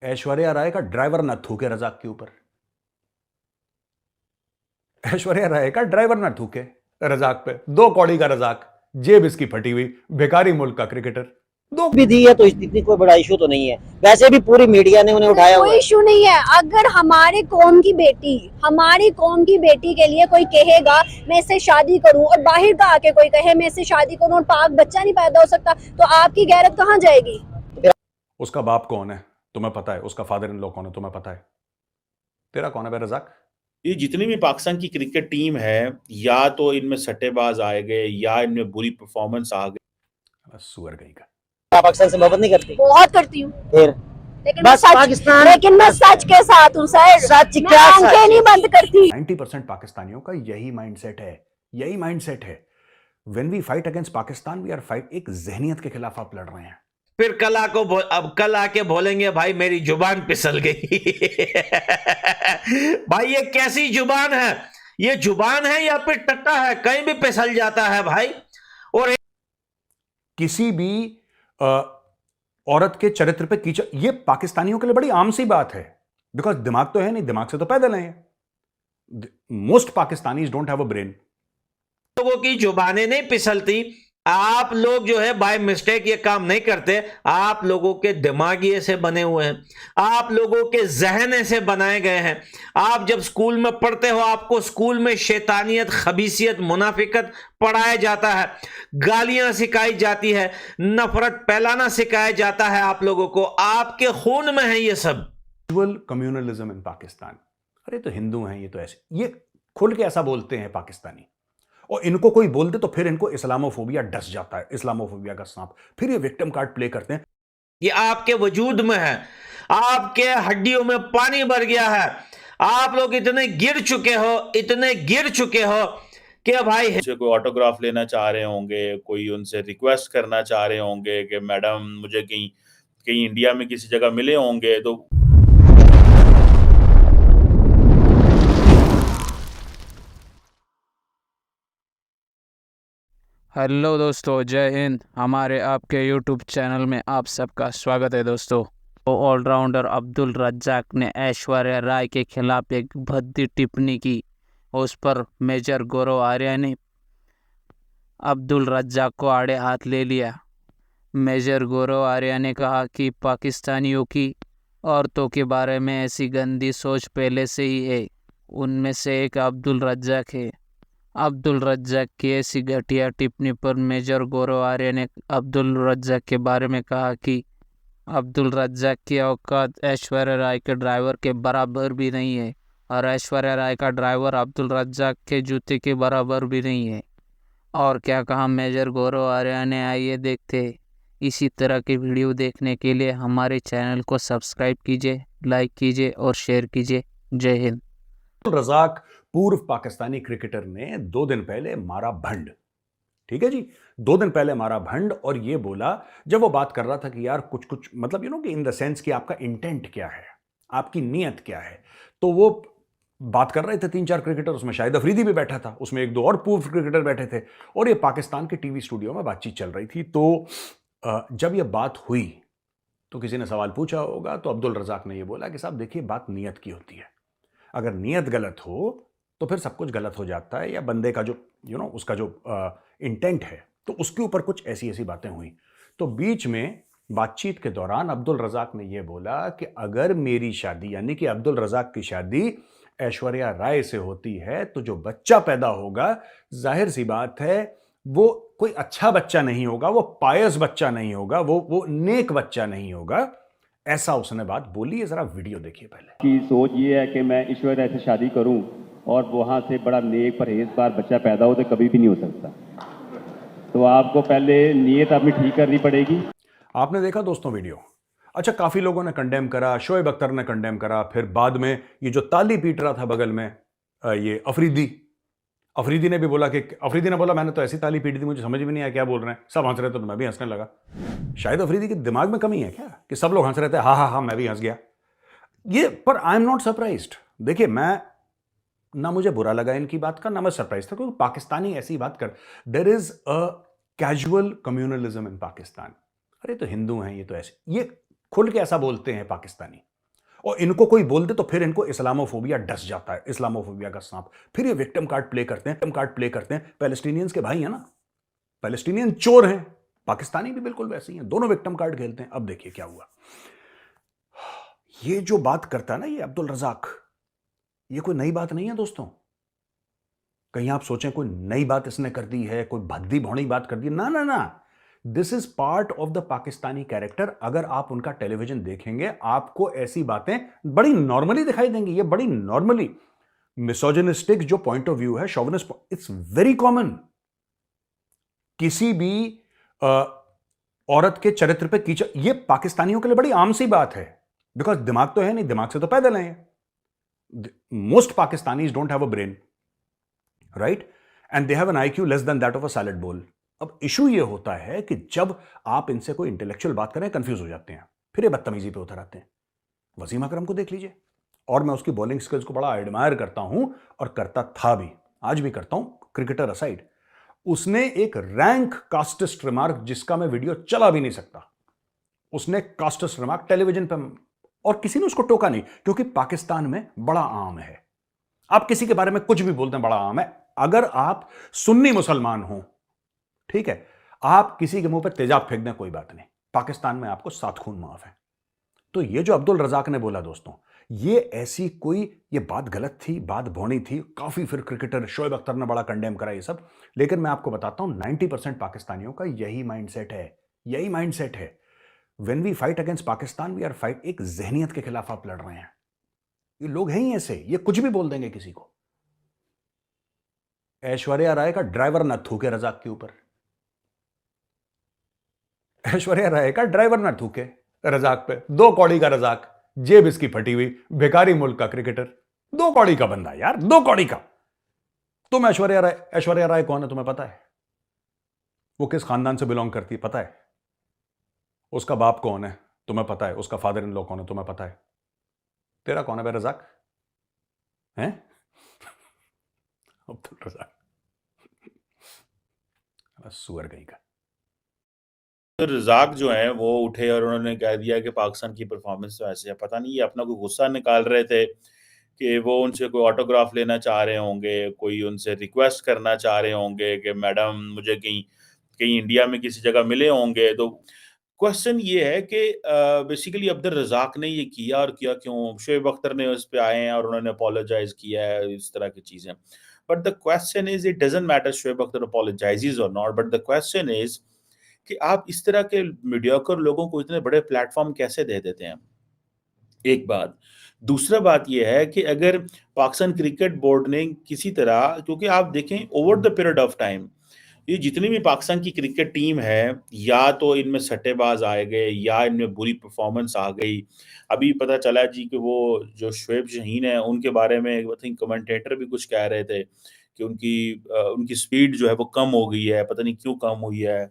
ऐश्वर्या राय का ड्राइवर ना थूके रजाक के ऊपर। ऐश्वर्या राय का ड्राइवर ना थूके रजाक पे। 2 कौड़ी का रजाक, जेब इसकी फटी हुई, भिखारी मुल्क का क्रिकेटर। दो भी दी है तो इतनी कोई बड़ा इशू तो नहीं है। वैसे भी पूरी मीडिया ने उन्हें उठाया हुआ कोई है। इशू नहीं है। अगर हमारी कौम की बेटी के लिए कोई कहेगा मैं इससे शादी करूं, और बाहर का आके कोई कहे मैं इससे शादी करूं और पाक बच्चा नहीं पैदा हो सकता, तो आपकी गैरत कहाँ जाएगी? उसका बाप कौन है तुम्हें पता है? उसका फादर इन लॉ कौन है तुम्हें पता है? तेरा कौन है बे रजाक? ये जितनी भी पाकिस्तान की क्रिकेट टीम है, या तो इनमें सट्टेबाज आए गए या इनमें बुरी परफॉर्मेंस आ गई। सुअर गई का। आप पाकिस्तान से मोहब्बत नहीं करती? बहुत करती हूँ, फिर लेकिन बस पाकिस्तान, लेकिन मैं सच के साथ हूँ सर। सच मैं क्या आंखें सच? नहीं बंद करती। 90% पाकिस्तानियों का यही माइंडसेट है, यही माइंडसेट है। When we fight against Pakistan we are fight, एक जहनियत के खिलाफ आप लड़ रहे हैं। फिर अब कल आके बोलेंगे भाई मेरी जुबान फिसल गई। भाई ये कैसी जुबान है? ये जुबान है या फिर टट्टा है? कहीं भी फिसल जाता है भाई। और किसी भी औरत के चरित्र पे कीचड़, ये पाकिस्तानियों के लिए बड़ी आम सी बात है। बिकॉज दिमाग तो है नहीं, दिमाग से तो पैदल हैं। Most Pakistanis don't have a brain. लोगों की जुबानें नहीं फिसलती। आप लोग जो है बाय मिस्टेक ये काम नहीं करते। आप लोगों के दिमाग ऐसे बने हुए हैं, आप लोगों के जहन ऐसे बनाए गए हैं। आप जब स्कूल में पढ़ते हो, आपको स्कूल में शैतानियत, खबीसियत, मुनाफिकत पढ़ाया जाता है, गालियां सिखाई जाती है, नफरत फैलाना सिखाया जाता है आप लोगों को। आपके खून में है ये सब। Communalism in Pakistan. अरे तो हिंदू हैं ये, तो ऐसे ये खुल के ऐसा बोलते हैं पाकिस्तानी, और इनको कोई बोल दे तो फिर इनको इस्लामोफोबिया डस जाता है, इस्लामोफोबिया का सांप। फिर ये विक्टिम कार्ड प्ले करते हैं। ये आपके वजूद में है, आपके हड्डियों में पानी भर गया है। आप लोग इतने गिर चुके हो कि भाई कोई ऑटोग्राफ लेना चाह रहे होंगे, कोई उनसे रिक्वेस्ट करना चाह रहे होंगे कि मैडम मुझे कहीं इंडिया में किसी जगह मिले होंगे तो। हेलो दोस्तों, जय हिंद। हमारे आपके यूट्यूब चैनल में आप सबका स्वागत है दोस्तों। ऑलराउंडर अब्दुल रज्जाक ने ऐश्वर्या राय के खिलाफ एक भद्दी टिप्पणी की। उस पर मेजर गौरव आर्या ने अब्दुल रज्जाक को आड़े हाथ ले लिया। मेजर गौरव आर्या ने कहा कि पाकिस्तानियों की औरतों के बारे में ऐसी गंदी सोच पहले से ही है। उनमें से एक अब्दुल रज्जाक है। अब्दुल रज्जाक की ऐसी घटिया टिप्पणी पर मेजर गौरव आर्य ने अब्दुल रज्जाक के बारे में कहा कि अब्दुल रज्जाक की औकात ऐश्वर्या राय के ड्राइवर के बराबर भी नहीं है, और ऐश्वर्या राय का ड्राइवर अब्दुल रज्जाक के जूते के बराबर भी नहीं है। और क्या कहा मेजर गौरव आर्य ने, आइए देखते हैं। इसी तरह के वीडियो देखने के लिए हमारे चैनल को सब्सक्राइब कीजिए, लाइक कीजिए और शेयर कीजिए। जय हिंद। रजाक पूर्व पाकिस्तानी क्रिकेटर ने 2 दिन पहले मारा भंड। ठीक है जी, 2 दिन पहले मारा भंड। और ये बोला, जब वो बात कर रहा था कि यार कुछ मतलब कि इन द सेंस कि आपका इंटेंट क्या है, आपकी नीयत क्या है, तो वो बात कर रहे थे 3-4 क्रिकेटर। उसमें शाहिद अफरीदी भी बैठा था, उसमें 1-2 और पूर्व क्रिकेटर बैठे थे, और ये पाकिस्तान के टीवी स्टूडियो में बातचीत चल रही थी। तो जब ये बात हुई तो किसी ने सवाल पूछा होगा, तो अब्दुल रजाक ने ये बोला कि साहब देखिए, बात नीयत की होती है। अगर नीयत गलत हो तो फिर सब कुछ गलत हो जाता है, या बंदे का जो उसका जो इंटेंट है, तो उसके ऊपर कुछ ऐसी ऐसी बातें हुई। तो बीच में बातचीत के दौरान अब्दुल रजाक ने यह बोला कि अगर मेरी शादी, यानी कि अब्दुल रजाक की शादी ऐश्वर्या राय से होती है, तो जो बच्चा पैदा होगा, जाहिर सी बात है वो कोई अच्छा बच्चा नहीं होगा, वो पायस बच्चा नहीं होगा, वो नेक बच्चा नहीं होगा। ऐसा उसने बात बोली है। जरा वीडियो देखिए पहले। की सोच ये है कि मैं ईश्वर से शादी करूं और वहां से बड़ा नेक परहेजगार बच्चा पैदा हो, तो कभी भी नहीं हो सकता। तो आपको पहले नीयत अपनी ठीक करनी पड़ेगी। आपने देखा दोस्तों वीडियो? अच्छा, काफी लोगों ने कंडेम करा, शोएब अख्तर ने कंडेम करा, फिर बाद में ये जो ताली पीट रहा था बगल में, ये अफरीदी ने भी बोला कि अफरीदी ने बोला मैंने तो ऐसी ताली पीटी थी, मुझे समझ में नहीं आया क्या बोल रहे हैं, सब हंस रहे थे तो मैं भी हंसने लगा। शायद अफरीदी के दिमाग में कमी है क्या कि सब लोग हंस रहे थे, हाँ हाँ हाँ मैं भी हंस गया ये। पर आई एम नॉट सरप्राइज्ड। देखिए, मैं ना मुझे बुरा लगा इनकी बात का, ना मैं सरप्राइज था, क्योंकि पाकिस्तानी ऐसी बात कर। There is a casual communalism in Pakistan. अरे तो हिंदू हैं ये, तो ऐसे ये खुल के ऐसा बोलते हैं पाकिस्तानी। और इनको कोई बोल दे तो फिर इनको इस्लामोफोबिया डस जाता है, इस्लामोफोबिया का सांप। फिर ये विक्टिम कार्ड प्ले करते हैं। पैलेस्टीनियंस के भाई हैं ना, पैलेस्टीनियन चोर हैं, पाकिस्तानी भी बिल्कुल वैसे ही हैं, दोनों विक्टिम कार्ड खेलते हैं। अब देखिए क्या हुआ। ये जो बात करता है ना ये अब्दुल रजाक, ये कोई नई बात नहीं है दोस्तों। कहीं आप सोचें कोई नई बात इसने कर दी है, कोई भद्दी भौड़ी बात कर दी, ना ना ना, this is part of the Pakistani character. अगर आप उनका टेलीविजन देखेंगे आपको ऐसी बातें बड़ी नॉर्मली दिखाई देंगी। ये बड़ी नॉर्मली मिसोजिनिस्टिक जो पॉइंट ऑफ व्यू है, शोविनिस्ट, इट्स वेरी कॉमन। किसी भी औरत के चरित्र पे कीचड़, ये पाकिस्तानियों के लिए बड़ी आम सी बात है, बिकॉज दिमाग तो है नहीं, दिमाग से तो पैदल हैं। Most Pakistanis don't have a brain, right, and they have an IQ less than that of a salad बोल। अब इशू ये होता है कि जब आप इनसे कोई इंटेलेक्चुअल बात करें कंफ्यूज हो जाते हैं, फिर ये बदतमीजी पे उतर आते हैं। वसीम अकरम को देख लीजिए, और मैं उसकी बॉलिंग स्किल्स को बड़ा एडमायर करता हूं और करता था भी, आज भी करता हूं, क्रिकेटर असाइड। उसने एक रैंक कास्टिस्ट रिमार्क, जिसका मैं वीडियो चला भी नहीं सकता, उसने कास्टिस्ट रिमार्क टेलीविजन पे, और किसी ने उसको टोका नहीं, क्योंकि पाकिस्तान में बड़ा आम है। आप किसी के बारे में कुछ भी बोलते हैं, बड़ा आम है। अगर आप सुन्नी मुसलमान हो, ठीक है, आप किसी के मुंह पे तेजाब फेंक दें, कोई बात नहीं, पाकिस्तान में आपको 7 खून माफ है। तो ये जो अब्दुल रजाक ने बोला दोस्तों, ये ऐसी कोई, ये बात गलत थी, बात भौनी थी, काफी फिर क्रिकेटर शोएब अख्तर ने बड़ा कंडेम करा ये सब। लेकिन मैं आपको बताता हूं 90% पाकिस्तानियों का यही माइंडसेट है, यही माइंडसेट है। When we fight against Pakistan, we are fight, एक जहनियत के खिलाफ आप लड़ रहे हैं। ये लोग हैं ही ऐसे, ये कुछ भी बोल देंगे किसी को। ऐश्वर्या राय का ड्राइवर ना थूके रजाक के ऊपर, ऐश्वर्या राय का ड्राइवर ना थूके रजाक पे। 2 कौड़ी का रजाक, जेब इसकी फटी हुई, भिखारी मुल्क का क्रिकेटर, 2 कौड़ी का बंदा यार, 2 कौड़ी का। तुम ऐश्वर्या राय कौन है तुम्हें पता है? वो किस खानदान से बिलोंग करती है पता है? उसका बाप कौन है तुम्हें पता है? उसका फादर इन लॉ कौन है तुम्हें पता है? तेरा कौन है बे रजाक? हैं? अब्दुल रजाक, सुअर कहीं का। तो रजाक जो है वो उठे और उन्होंने कह दिया कि पाकिस्तान की परफॉर्मेंस तो ऐसे है, पता नहीं ये अपना कोई गुस्सा निकाल रहे थे कि वो उनसे कोई ऑटोग्राफ लेना चाह रहे होंगे, कोई उनसे रिक्वेस्ट करना चाह रहे होंगे कि मैडम मुझे कहीं कहीं इंडिया में किसी जगह मिले होंगे। तो क्वेश्चन ये है कि बेसिकली अब्दुल रजाक ने ये किया और किया क्यों? शोएब अख्तर ने उस पे आए हैं और उन्होंने अपोलोजाइज किया है, इस तरह की चीजें। But the question is, it doesn't matter Shoaib Akhtar apologises और not, but the question is कि आप इस तरह के मीडियोकर लोगों को इतने बड़े प्लेटफॉर्म कैसे दे देते हैं? एक बात। दूसरा बात ये है कि अगर पाकिस्तान क्रिकेट बोर्ड ने किसी तरह, क्योंकि आप देखें over the period of time ये जितनी भी पाकिस्तान की क्रिकेट टीम है, या तो इनमें सट्टेबाज आए गए या इनमें बुरी परफॉर्मेंस आ गई। अभी पता चला जी कि वो जो शोएब शहीन है उनके बारे में आई थिंक कमेंटेटर भी कुछ कह रहे थे कि उनकी स्पीड जो है वो कम हो गई है, पता नहीं क्यों कम हुई है।